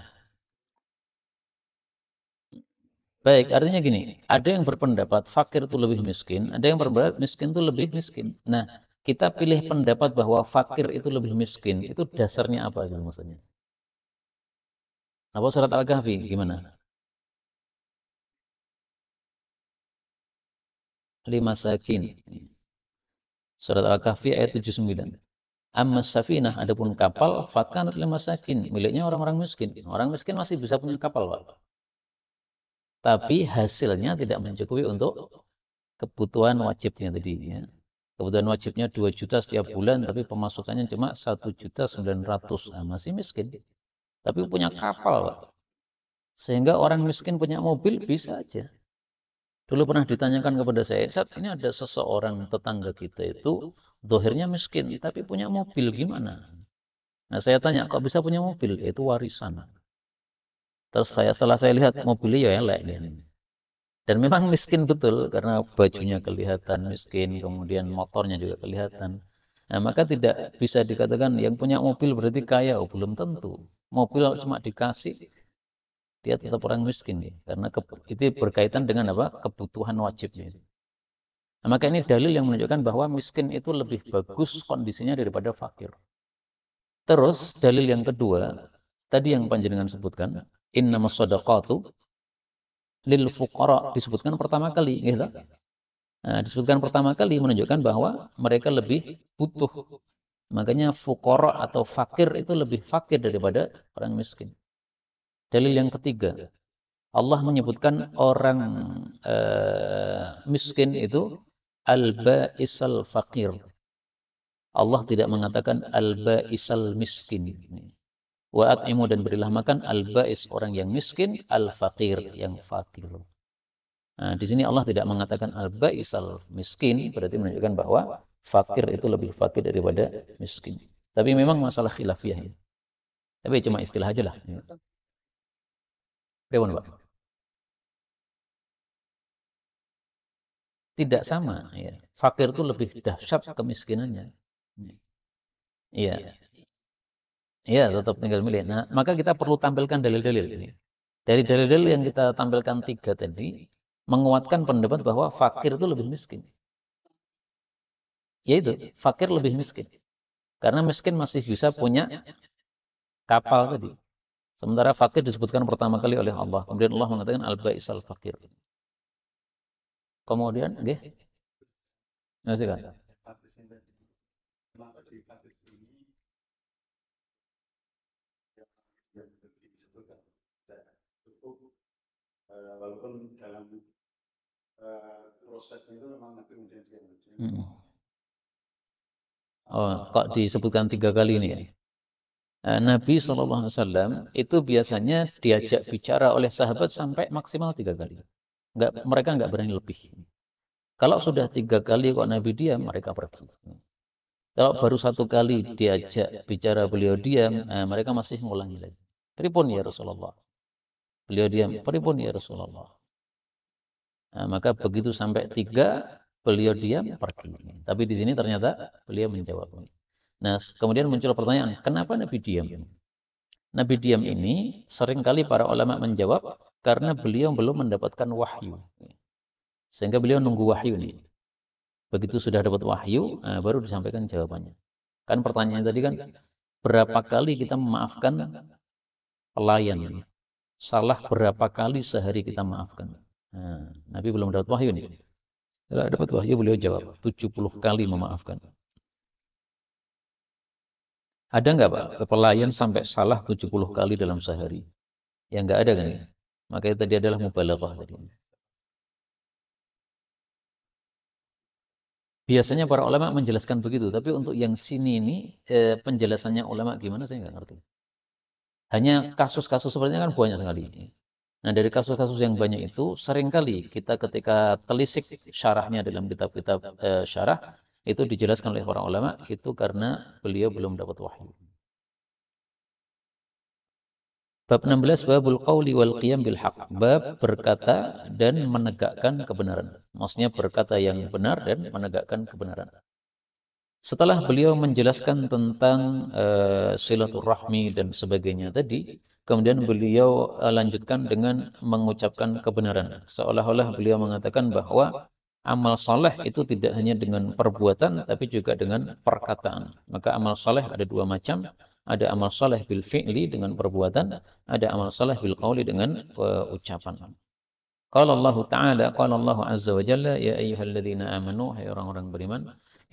baik, artinya gini, ada yang berpendapat fakir itu lebih miskin, ada yang berpendapat miskin itu lebih miskin. Nah, kita pilih pendapat bahwa fakir itu lebih miskin, itu dasarnya apa gitu maksudnya? Apa surat Al-Kahfi gimana? 5 sakin. Surat Al-Kahfi ayat 79. Amma safinah, adapun kapal, fakanat lima sakin, miliknya orang-orang miskin. Orang miskin masih bisa punya kapal, Pak. Tapi hasilnya tidak mencukupi untuk kebutuhan wajibnya tadi. Ya. Kebutuhan wajibnya 2 juta setiap bulan, tapi pemasukannya cuma 1.900.000. Nah, masih miskin. Tapi punya kapal, Pak. Sehingga orang miskin punya mobil bisa aja. Dulu pernah ditanyakan kepada saya, saat ini ada seseorang tetangga kita itu dohirnya miskin, tapi punya mobil gimana? Nah, saya tanya, kok bisa punya mobil? Itu warisan. Terus setelah saya lihat mobilnya ya elek. Dan memang miskin betul, karena bajunya kelihatan miskin, kemudian motornya juga kelihatan. Nah, maka tidak bisa dikatakan yang punya mobil berarti kaya. Oh, belum tentu. Mobil cuma dikasih, dia tetap orang miskin ya. Karena itu berkaitan dengan apa? Kebutuhan wajibnya. Nah, maka ini dalil yang menunjukkan bahwa miskin itu lebih bagus kondisinya daripada fakir. Terus dalil yang kedua, tadi yang panjenengan sebutkan, innamas shadaqatu lil fuqara, disebutkan pertama kali, gitu. Nah, disebutkan pertama kali menunjukkan bahwa mereka lebih butuh. Makanya fuqara atau fakir itu lebih fakir daripada orang miskin. Dalil yang ketiga, Allah menyebutkan orang miskin itu al-ba'isal fakir. Allah tidak mengatakan al-ba'isal miskin. Wa at'imu, dan berilah makan al-ba'is, orang yang miskin, al-fakir, yang fakir. Nah, di sini Allah tidak mengatakan al-ba'isal miskin, berarti menunjukkan bahwa fakir itu lebih fakir daripada miskin. Tapi memang masalah khilafiyah ya. Tapi cuma istilah aja lah. Bagaimana, Pak? Tidak sama ya. Fakir itu lebih dahsyat kemiskinannya. Iya. Iya, tetap tinggal milih. Nah, maka kita perlu tampilkan dalil-dalil ini. Dari dalil-dalil yang kita tampilkan 3 tadi, menguatkan pendapat bahwa fakir itu lebih miskin. Yaitu, fakir lebih miskin. Karena miskin masih bisa punya kapal tadi. Sementara fakir disebutkan pertama kali oleh Allah. Kemudian Allah mengatakan al-ba'isal fakir. Kemudian, nggih. Masih kan? Walaupun dalam prosesnya itu memang Nabi kemudian dia. Oh, kok disebutkan 3 kali ini ya? Nabi SAW itu biasanya diajak bicara oleh sahabat sampai maksimal 3 kali. Mereka nggak berani lebih. Kalau sudah 3 kali kok Nabi diam, mereka pergi. Kalau baru 1 kali diajak bicara beliau diam, mereka masih ngulangi lagi. Pripun ya Rasulullah? Beliau diam. Pripun ya Rasulullah? Nah, maka begitu sampai 3, beliau diam, pergi. Tapi di sini ternyata beliau menjawab. Nah, kemudian muncul pertanyaan, kenapa Nabi diam? Nabi diam ini seringkali para ulama menjawab karena beliau belum mendapatkan wahyu. Sehingga beliau nunggu wahyu nih. Begitu sudah dapat wahyu, baru disampaikan jawabannya. Kan pertanyaan tadi kan, berapa kali kita memaafkan pelayan? Salah berapa kali sehari kita maafkan? Nah, Nabi belum dapat wahyu nih. Setelah dapat wahyu beliau jawab, 70 kali memaafkan. Ada nggak Pak pelayan sampai salah 70 kali dalam sehari? Ya nggak ada kan ya? Makanya tadi adalah mubalaghah tadi. Biasanya para ulama menjelaskan begitu, tapi untuk yang sini ini penjelasannya ulama gimana saya nggak ngerti. Hanya kasus-kasus sepertinya kan banyak sekali. Nah, dari kasus-kasus yang banyak itu seringkali kita ketika telisik syarahnya dalam kitab-kitab syarah itu dijelaskan oleh para ulama itu karena beliau belum dapat wahyu. Bab 16, babul qawli wal qiyam bil haq. Bab berkata dan menegakkan kebenaran. Maksudnya berkata yang benar dan menegakkan kebenaran. Setelah beliau menjelaskan tentang silaturahmi dan sebagainya tadi, kemudian beliau lanjutkan dengan mengucapkan kebenaran. Seolah-olah beliau mengatakan bahwa amal soleh itu tidak hanya dengan perbuatan, tapi juga dengan perkataan. Maka amal soleh ada 2 macam. Ada amal soleh bil fi'li dengan perbuatan, ada amal soleh bil qawli dengan ucapan. Qala Allah Ta'ala, qala Allah Azza wa Jalla, ya ayyuhalladzina amanu, hai orang-orang beriman,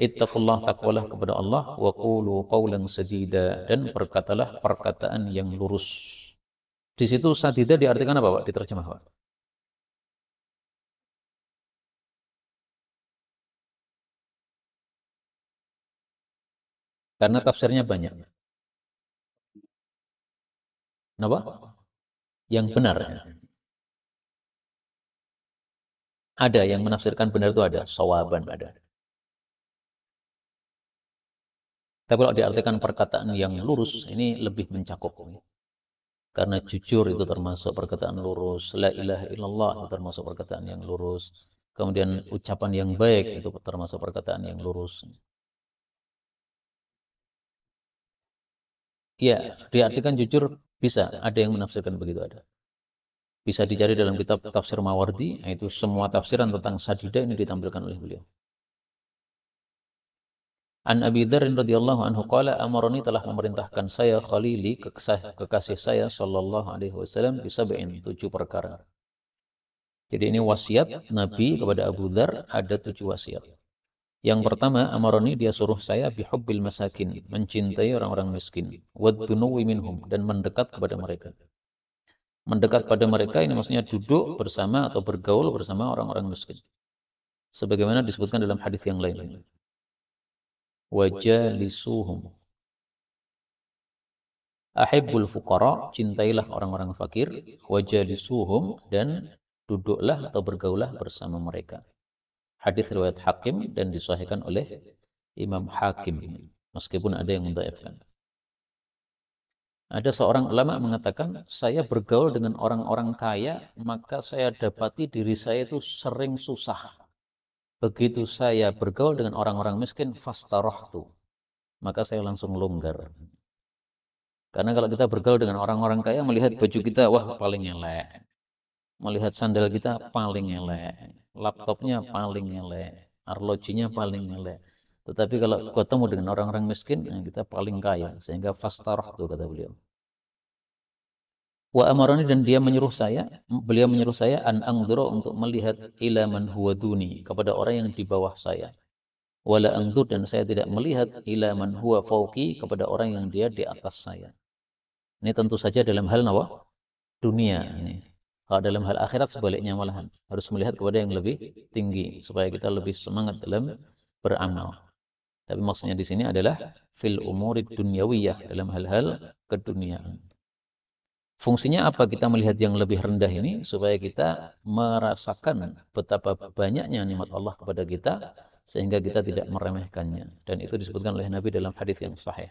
ittaqullah, takwalah kepada Allah, wa qulu qawlan sadida, dan berkatalah perkataan yang lurus. Di situ sadida diartikan apa, Pak? Diterjemah, Pak. Karena tafsirnya banyak. Kenapa? Yang benar. Ada yang menafsirkan benar itu ada, sawaban ada. Tapi kalau diartikan perkataan yang lurus, ini lebih mencakup. Karena jujur itu termasuk perkataan lurus, la ilaha illallah itu termasuk perkataan yang lurus. Kemudian ucapan yang baik itu termasuk perkataan yang lurus. Ya, diartikan jujur bisa. Ada yang menafsirkan begitu ada. Bisa dicari dalam kitab tafsir Mawardi, yaitu semua tafsiran tentang sadida ini ditampilkan oleh beliau. An Abi Dzar radhiyallahu anhu qala amaroni telah memerintahkan saya khalili kekasih saya sallallahu alaihi wasallam bi sab'in 7 perkara. Jadi ini wasiat Nabi kepada Abu Dzar, ada 7 wasiat. Yang pertama, amaroni dia suruh saya bihubbil masakin, mencintai orang-orang miskin, waddunuwi minhum, dan mendekat kepada mereka. Mendekat pada mereka ini maksudnya duduk bersama atau bergaul bersama orang-orang miskin. Sebagaimana disebutkan dalam hadis yang lain. Wajalisuhum. Ahibbul fuqara, cintailah orang-orang fakir, wajalisuhum, dan duduklah atau bergaulah bersama mereka. Hadis riwayat Hakim dan disahihkan oleh Imam Hakim, meskipun ada yang mendhaifkan. Ada seorang ulama mengatakan, saya bergaul dengan orang-orang kaya, maka saya dapati diri saya itu sering susah. Begitu saya bergaul dengan orang-orang miskin, fastarahtu, maka saya langsung longgar. Karena kalau kita bergaul dengan orang-orang kaya, melihat baju kita, wah paling elek. Melihat sandal kita, paling elek. Laptopnya paling elek. Arlojinya paling elek. Tetapi kalau ketemu dengan orang-orang miskin, kita paling kaya. Sehingga fastarahtu, kata beliau. Wa amarani, dan beliau menyuruh saya an angdura, untuk melihat ila man huwa duni, kepada orang yang di bawah saya. Wala angdur, dan saya tidak melihat ila man huwa fauqi, kepada orang yang dia di atas saya. Ini tentu saja dalam hal nawa dunia ini. Kalau dalam hal akhirat sebaliknya malahan, harus melihat kepada yang lebih tinggi supaya kita lebih semangat dalam beramal. Tapi maksudnya di sini adalah fil umurid dunyawiyah, dalam hal-hal keduniaan. Fungsinya apa kita melihat yang lebih rendah ini? Supaya kita merasakan betapa banyaknya nikmat Allah kepada kita, sehingga kita tidak meremehkannya. Dan itu disebutkan oleh Nabi dalam hadis yang sahih.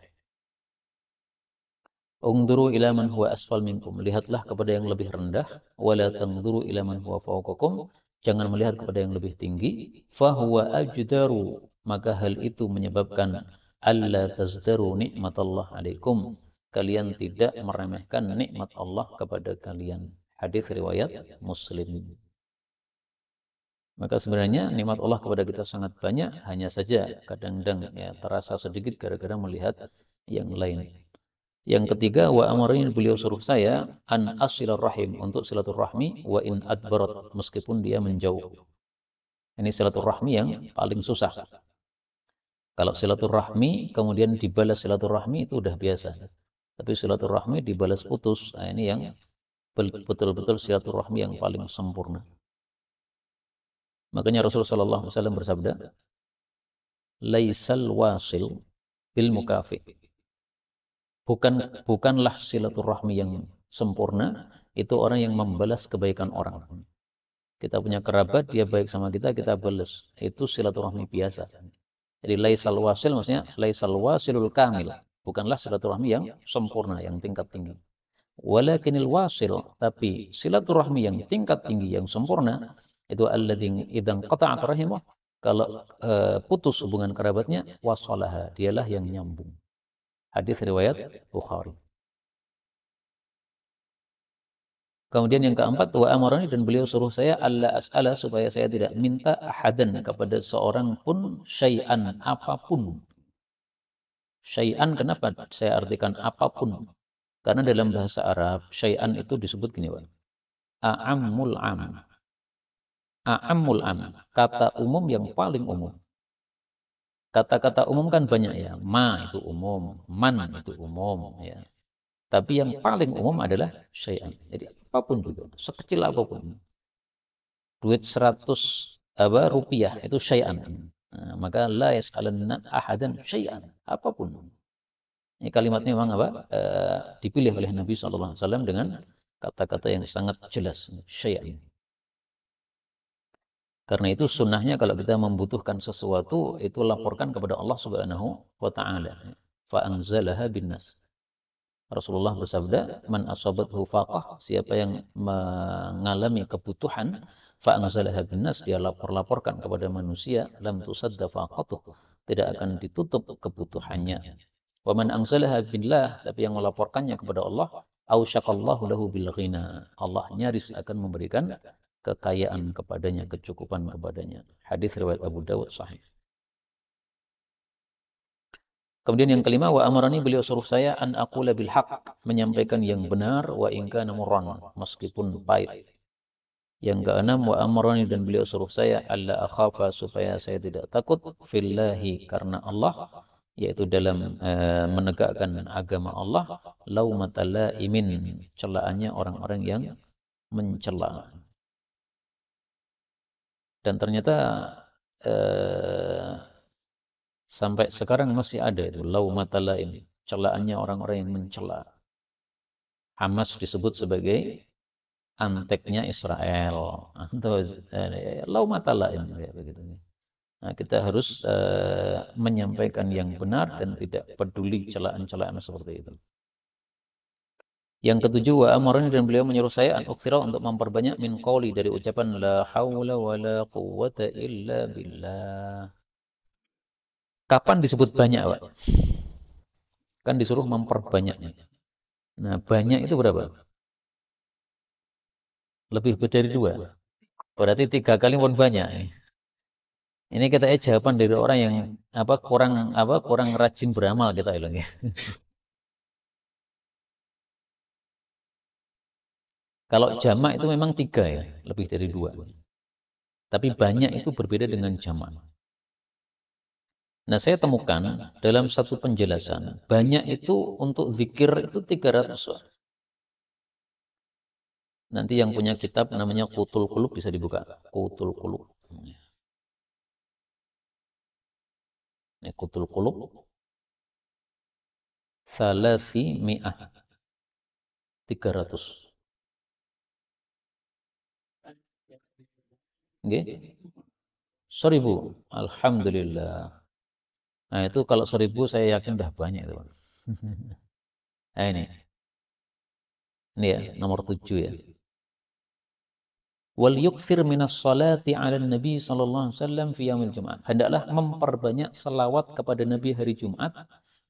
Ungduru ila man huwa asfal minkum, lihatlah kepada yang lebih rendah, wala tangduru ila man huwa fawqakum, jangan melihat kepada yang lebih tinggi, fahuwa ajdaru, maka hal itu menyebabkan alla tazdaru nikmatallah alaikum, kalian tidak meremehkan nikmat Allah kepada kalian. Hadis riwayat Muslim. Maka sebenarnya nikmat Allah kepada kita sangat banyak, hanya saja kadang-kadang ya terasa sedikit gara-gara melihat yang lain. Yang ketiga, wa amarin, beliau suruh saya an asilar rahim, untuk silaturahmi, wa in adbarat, meskipun dia menjauh. Ini silaturahmi yang paling susah. Kalau silaturahmi kemudian dibalas silaturahmi itu udah biasa. Tapi silaturahmi dibalas putus, nah ini yang betul-betul silaturahmi yang paling sempurna. Makanya Rasulullah SAW bersabda, laisal wasil bil mukafi. Bukanlah silaturahmi yang sempurna itu orang yang membalas kebaikan orang. Kita punya kerabat, dia baik sama kita, kita balas. Itu silaturahmi biasa. Jadi laisal wasil maksudnya laisal wasilul kamil. Bukanlah silaturahmi yang sempurna, yang tingkat tinggi. Walakinil wasil, tapi silaturahmi yang tingkat tinggi, yang sempurna, itu alladzi idzan qata'at rahimah, kalau putus hubungan kerabatnya, wasalaha, dialah yang nyambung. Hadis riwayat Bukhari. Kemudian yang keempat, wa amarani, dan beliau suruh saya alla as'ala, supaya saya tidak minta ahadan, kepada seorang pun, syai'an, apapun. Syai'an, kenapa saya artikan apapun? Karena dalam bahasa Arab, syai'an itu disebut gini, Pak. A'ammul am. A'ammul am, kata umum yang paling umum. Kata-kata umum kan banyak ya. Ma itu umum, man itu umum ya. Tapi yang paling umum adalah syai'an. Jadi apapun juga, sekecil apapun. Duit 100 rupiah itu syai'an. Nah, maka la yas'alanna ahadan syai'an, apapun. Ini kalimatnya memang dipilih oleh Nabi SAW dengan kata-kata yang sangat jelas, syai'an. Karena itu sunnahnya kalau kita membutuhkan sesuatu, itu laporkan kepada Allah Subhanahu wa ta'ala. Fa'anzalaha binnas. Rasulullah bersabda, man asabathu faqah, siapa yang mengalami kebutuhan, fa'anzalaha binnas, dia laporkan kepada manusia, lam tusadda faqatuh, tidak akan ditutup kebutuhannya. Wa man anzalaha billah, tapi yang melaporkannya kepada Allah, ausyaqallahu lahu bil ghina. Allah nyaris akan memberikan kekayaan kepadanya, kecukupan kepadanya. Hadis riwayat Abu Dawud sahih. Kemudian yang kelima, wa amarani, beliau suruh saya an aqula bil haq, menyampaikan yang benar, wa in kana murran, meskipun pahit. Yang keenam, wa amarani, dan beliau suruh saya alla akhafa, supaya saya tidak takut fillahi, karena Allah, yaitu dalam menegakkan agama Allah, laumata laimin, celaannya orang-orang yang mencela. Dan ternyata sampai sekarang masih ada itu laumata laim, celaannya orang-orang yang mencela. Hamas disebut sebagai anteknya Israel atau laumata laim, ya, begitu. Nah, kita harus menyampaikan yang benar dan tidak peduli celaan-celaan seperti itu. Yang ketujuh, wa amarani, dan beliau menyuruh saya an uktsira, untuk memperbanyak min qauli, dari ucapan la haula wala quwwata illa billah. Kapan disebut banyak, Pak? Kan disuruh memperbanyaknya. Nah, banyak itu berapa? Lebih dari 2. Berarti 3 kali pun banyak. Ini kita jawaban dari orang yang kurang rajin beramal kita bilang ya. Kalau jamak itu memang 3 ya, lebih dari 2. Tapi banyak itu berbeda dengan jamak. Nah, saya temukan dalam satu penjelasan, banyak itu untuk zikir itu 300. Nanti yang punya kitab namanya Qutul Qulub bisa dibuka. Qutul Qulub. Ini Qutul Qulub. Salasi mi'ah. 300. Nggih? 1000. Alhamdulillah. Nah, itu kalau 1000 saya yakin udah banyak itu. Nah, ini. Ini ya, nomor 7 ya. Wal yukthir minas salati 'ala Nabi sallallahu alaihi wasallam fi yaumil Jumat. Hendaklah memperbanyak selawat kepada Nabi hari Jumat,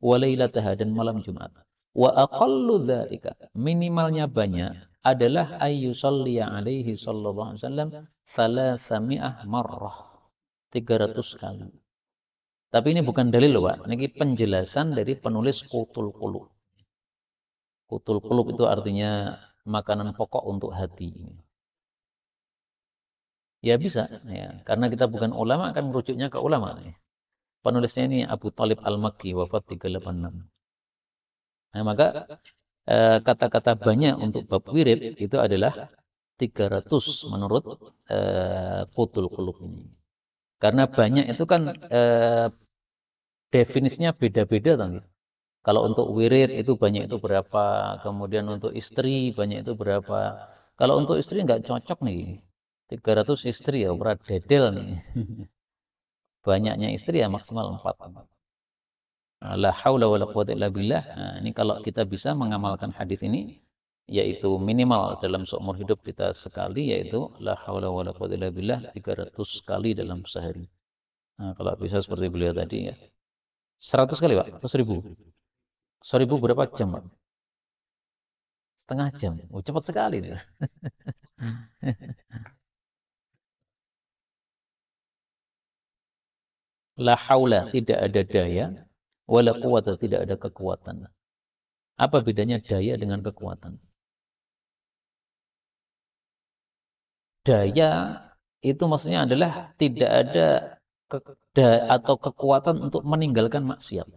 wa lailataha, dan malam Jumat. Wa aqallu dzalika, minimalnya banyak adalah ayyusalli alaihi sallallahu alaihi wasallam 300 marrah. 300 kali. Tapi ini bukan dalil loh, Pak. Ini penjelasan dari penulis Qutul Qulub. Qutul Qulub itu artinya makanan pokok untuk hati. Ya bisa, ya. Karena kita bukan ulama, akan merujuknya ke ulama. Penulisnya ini Abu Talib Al-Makki, wafat 386. Nah, maka kata-kata banyak untuk bab wirid itu adalah 300 menurut Qutul Qulub ini. Karena banyak itu kan definisinya beda-beda. Kalau untuk wirid itu banyak itu berapa, kemudian untuk istri banyak itu berapa. Kalau untuk istri nggak cocok nih, 300 istri ya berat dedel nih. Banyaknya istri ya maksimal 4. La haula wala quwwata illa billah. Nah, ini kalau kita bisa mengamalkan hadis ini, yaitu minimal dalam seumur hidup kita sekali, yaitu la haula wala quwwata illa billah 300 kali dalam sehari. Nah, kalau bisa seperti beliau tadi ya. 100 kali, Pak, atau 1000? 1000 berapa jam, Pak? Setengah jam. Oh, cepat sekali. La haula, tidak ada daya, wala quwata, tidak ada kekuatan. Apa bedanya daya dengan kekuatan? Daya itu maksudnya adalah tidak ada atau kekuatan untuk meninggalkan maksiat.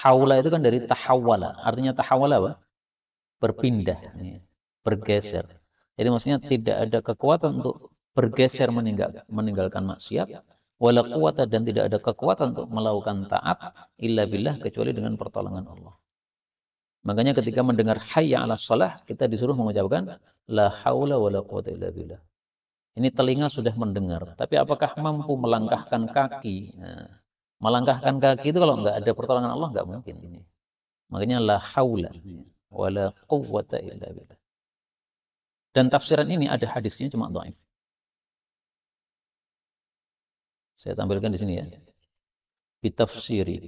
Haula itu kan dari tahawala. Artinya tahawala apa? Berpindah, bergeser. Jadi maksudnya tidak ada kekuatan untuk bergeser meninggalkan maksiat, wala quwata, dan tidak ada kekuatan untuk melakukan taat illa billah, kecuali dengan pertolongan Allah. Makanya ketika mendengar hayya 'alas shalah, kita disuruh mengucapkan la haula wala quwata illa billah. Ini telinga sudah mendengar, tapi apakah mampu melangkahkan kaki? Nah, melangkahkan kaki itu kalau nggak ada pertolongan Allah nggak mungkin. Makanya la haula wala quwwata illa billah. Dan tafsiran ini ada hadisnya, cuma dhaif. Saya tampilkan di sini ya. Bitafsiri.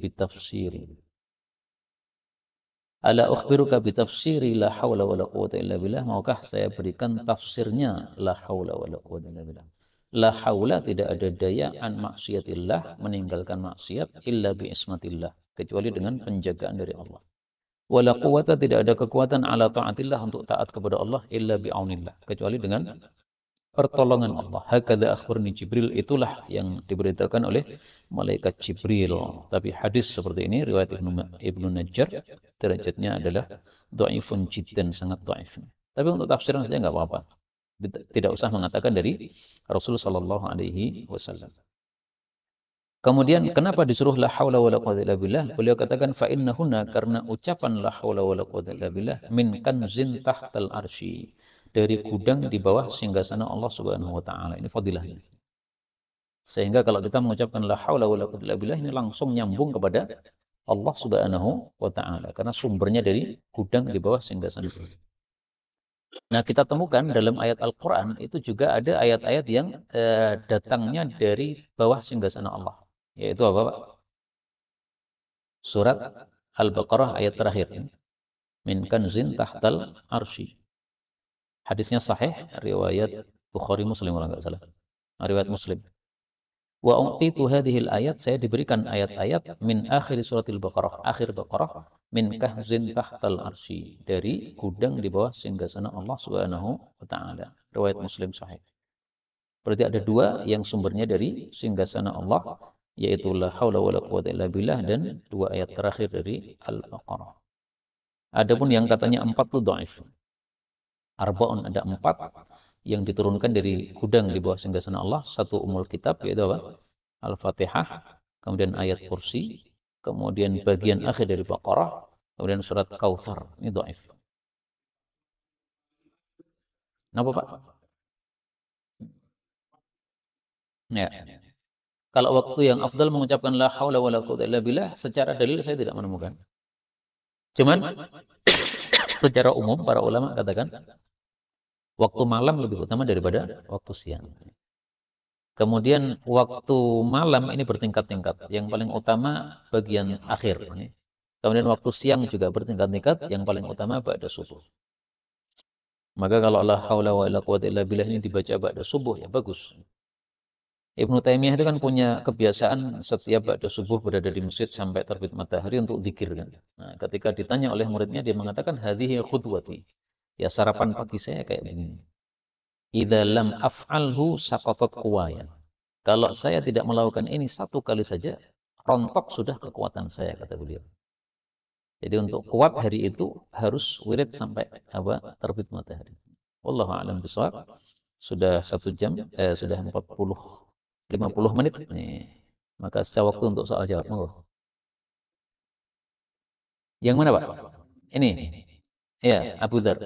Ala ukhbiruka bi tafsiri la haula wala quwwata illa billah. Maukah saya berikan tafsirnya la haula wala quwwata illa billah. La haula, tidak ada daya, an maksiatillah, meninggalkan maksiat, illa bi ismatillah, kecuali dengan penjagaan dari Allah. Wala quwwata, tidak ada kekuatan, ala taatillah, untuk taat kepada Allah, illa bi aunillah, kecuali dengan pertolongan Allah. Hakadha akhbarni Jibril, itulah yang diberitakan oleh malaikat Jibril. Tapi hadis seperti ini riwayat Ibnu Najjar, derajatnya adalah dhaifun jiddan, sangat dhaif. Tapi untuk tafsiran saja enggak apa-apa. Tidak usah mengatakan dari Rasul sallallahu alaihi wasallam. Kemudian kenapa disuruh la haula wala quwwata illa billah? Beliau katakan fa innahuna, karena ucapan la haula wala quwwata illa billah min kanzin tahtal arsy, dari gudang di bawah singgasana Allah Subhanahu wa taala. Ini fadilahnya. Sehingga kalau kita mengucapkan la haula wala quwwata illa billah, ini langsung nyambung kepada Allah Subhanahu wa taala, karena sumbernya dari gudang di bawah singgasana. Nah, kita temukan dalam ayat Al-Qur'an itu juga ada ayat-ayat yang datangnya dari bawah singgasana Allah. Yaitu apa, Pak? Surat Al-Baqarah ayat terakhir. Min kanzin tahtal arsy. Hadisnya sahih, riwayat Bukhari Muslim kalau enggak salah. Riwayat Muslim. Wa u'titu hadhil ayat, saya diberikan ayat-ayat min akhir suratil Baqarah, akhir Baqarah, min kahzin tahtal arsy, dari gudang di bawah singgasana Allah Subhanahu wa taala. Riwayat Muslim sahih. Berarti ada dua yang sumbernya dari singgasana Allah, yaitu la haula wala quwwata illa billah, dan dua ayat terakhir dari Al-Baqarah. Adapun yang katanya 4 itu dhaif. Arba'un, ada 4 yang diturunkan dari gudang di bawah singgasana Allah. Satu umul kitab, yaitu apa? Al-Fatihah, kemudian ayat kursi, kemudian bagian akhir dari Baqarah, kemudian surat Kautsar. Ini dhaif. Kenapa, Pak? Ya. Kalau waktu yang afdal mengucapkan la haula wala quwwata illa billah, secara dalil saya tidak menemukan. Cuman secara umum para ulama katakan waktu malam lebih utama daripada waktu siang. Kemudian waktu malam ini bertingkat-tingkat. Yang paling utama bagian akhir. Kemudian waktu siang juga bertingkat-tingkat. Yang paling utama ba'da subuh. Maka kalau la haula wala quwwata illa billah ini dibaca ba'da subuh, ya bagus. Ibnu Taimiyah itu kan punya kebiasaan setiap ba'da subuh berada di masjid sampai terbit matahari untuk zikir kan. Nah, ketika ditanya oleh muridnya, dia mengatakan hadhihi khutwati. Ya, sarapan pagi saya kayak begini. Idza lam af'alhu saqatat quwaya. Kalau saya tidak melakukan ini satu kali saja, rontok sudah kekuatan saya, kata beliau. Jadi untuk kuat hari itu harus wirid sampai terbit matahari. Wallahu a'lam bishawab. Sudah 1 jam, sudah 50 menit nih. Maka sisa waktu untuk soal jawab. Monggo. Yang mana, Pak? Ini. Ya, Abu Dzar.